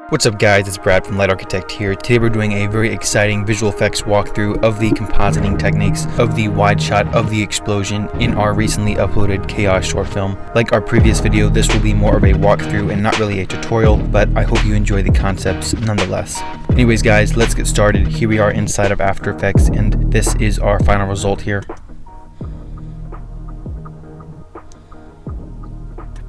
What's up guys, it's Brad from Light Architect here. Today we're doing a very exciting visual effects walkthrough of the compositing techniques of the wide shot of the explosion in our recently uploaded KHAOS short film. Like our previous video, this will be more of a walkthrough and not really a tutorial, but I hope you enjoy the concepts nonetheless. Anyways guys, let's get started. Here we are inside of After Effects and this is our final result here.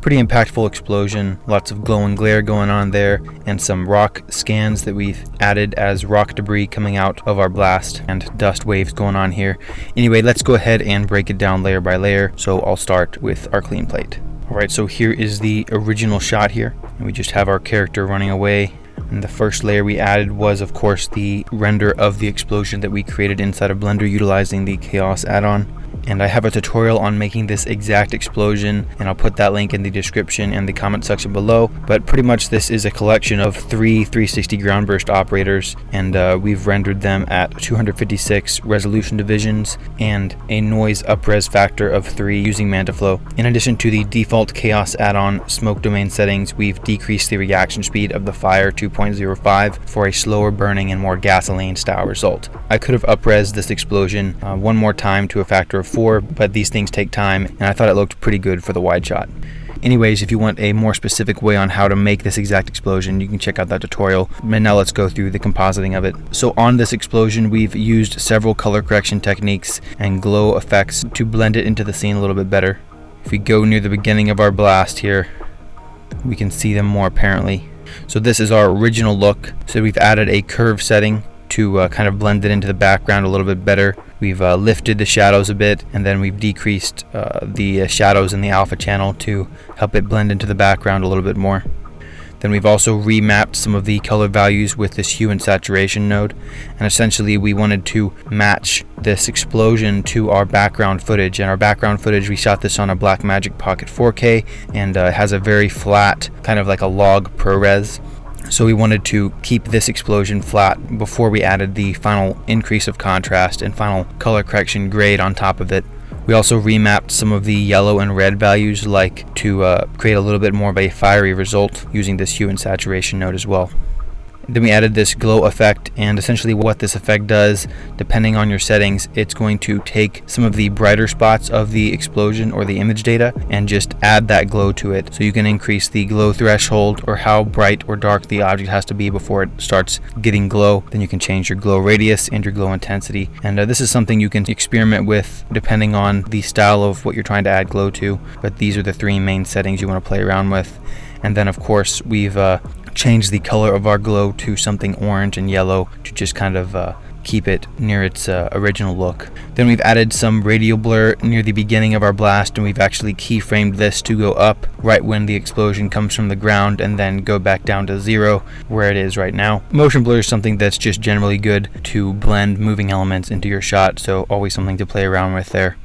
Pretty impactful explosion, lots of glow and glare going on there, and some rock scans that we've added as rock debris coming out of our blast, and dust waves going on here. Anyway, let's go ahead and break it down layer by layer. So I'll start with our clean plate. Alright, so here is the original shot here, and we just have our character running away. And the first layer we added was, of course, the render of the explosion that we created inside of Blender utilizing the KHAOS add-on. And I have a tutorial on making this exact explosion, and I'll put that link in the description and the comment section below. But pretty much this is a collection of three 360 ground burst operators, and we've rendered them at 256 resolution divisions and a noise upres factor of 3 using MantaFlow. In addition to the default KHAOS add-on smoke domain settings, we've decreased the reaction speed of the fire to 0.05 for a slower burning and more gasoline style result. I could have upres this explosion one more time to a factor of 4, but these things take time, and I thought it looked pretty good for the wide shot. Anyways, if you want a more specific way on how to make this exact explosion, you can check out that tutorial. And now let's go through the compositing of it. So on this explosion, we've used several color correction techniques and glow effects to blend it into the scene a little bit better. If we go near the beginning of our blast here, we can see them more apparently. So this is our original look. So we've added a curve setting to kind of blend it into the background a little bit better. We've lifted the shadows a bit, and then we've decreased the shadows in the alpha channel to help it blend into the background a little bit more. Then we've also remapped some of the color values with this hue and saturation node, and essentially we wanted to match this explosion to our background footage. And our background footage, we shot this on a Blackmagic Pocket 4K, and it has a very flat, kind of like a log ProRes. So we wanted to keep this explosion flat before we added the final increase of contrast and final color correction grade on top of it. We also remapped some of the yellow and red values, like to create a little bit more of a fiery result using this hue and saturation node as well. Then we added this glow effect, and essentially what this effect does, depending on your settings, it's going to take some of the brighter spots of the explosion or the image data and just add that glow to it. So you can increase the glow threshold, or how bright or dark the object has to be before it starts getting glow. Then you can change your glow radius and your glow intensity. And this is something you can experiment with depending on the style of what you're trying to add glow to. But these are the 3 main settings you want to play around with. And then of course we've changed the color of our glow to something orange and yellow to just kind of keep it near its original look. Then we've added some radial blur near the beginning of our blast, and we've actually keyframed this to go up right when the explosion comes from the ground and then go back down to 0 where it is right now. Motion blur is something that's just generally good to blend moving elements into your shot, so always something to play around with there.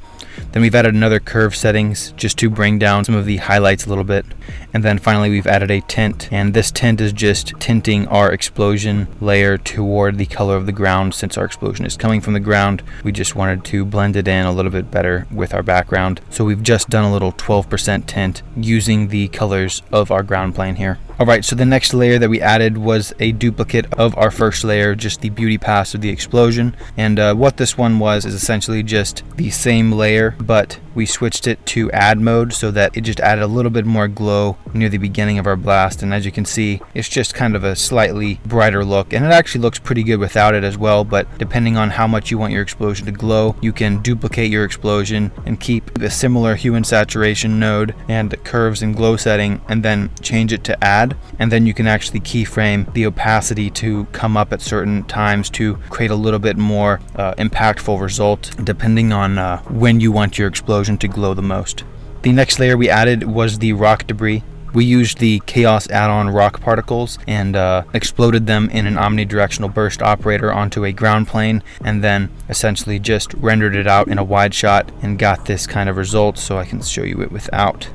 Then we've added another curve settings just to bring down some of the highlights a little bit. And then finally we've added a tint, and this tint is just tinting our explosion layer toward the color of the ground. Since our explosion is coming from the ground, we just wanted to blend it in a little bit better with our background. So we've just done a little 12% tint using the colors of our ground plane here. Alright, so the next layer that we added was a duplicate of our first layer, just the beauty pass of the explosion. And what this one was is essentially just the same layer, but we switched it to add mode so that it just added a little bit more glow near the beginning of our blast. And as you can see, it's just kind of a slightly brighter look, and it actually looks pretty good without it as well. But depending on how much you want your explosion to glow, you can duplicate your explosion and keep a similar hue and saturation node and curves and glow setting, and then change it to add. And then you can actually keyframe the opacity to come up at certain times to create a little bit more impactful result depending on when you want your explosion to glow the most. The next layer we added was the rock debris. We used the KHAOS add-on rock particles and exploded them in an omnidirectional burst operator onto a ground plane, and then essentially just rendered it out in a wide shot and got this kind of result. So I can show you it without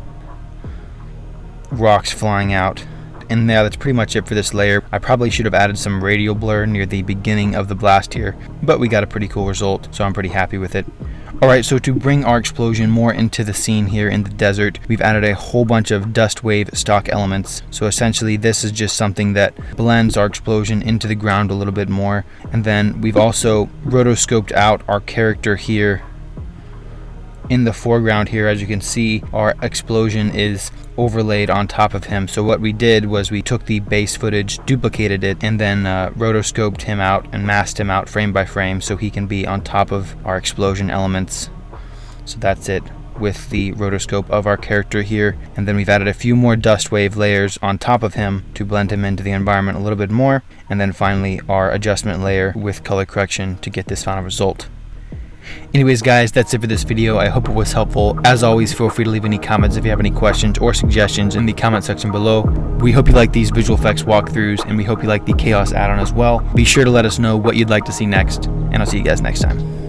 rocks flying out. And yeah, that's pretty much it for this layer. I probably should have added some radial blur near the beginning of the blast here, but we got a pretty cool result, so I'm pretty happy with it. Alright, so to bring our explosion more into the scene here in the desert, we've added a whole bunch of dust wave stock elements. So essentially this is just something that blends our explosion into the ground a little bit more. And then we've also rotoscoped out our character here in the foreground here. As you can see, our explosion is overlaid on top of him. So what we did was we took the base footage, duplicated it, and then rotoscoped him out and masked him out frame by frame so he can be on top of our explosion elements. So that's it with the rotoscope of our character here. And then we've added a few more dust wave layers on top of him to blend him into the environment a little bit more. And then finally our adjustment layer with color correction to get this final result. Anyways guys, that's it for this video. I hope it was helpful. As always, feel free to leave any comments if you have any questions or suggestions in the comment section below. We hope you like these visual effects walkthroughs, and we hope you like the KHAOS add-on as well. Be sure to let us know what you'd like to see next, and I'll see you guys next time.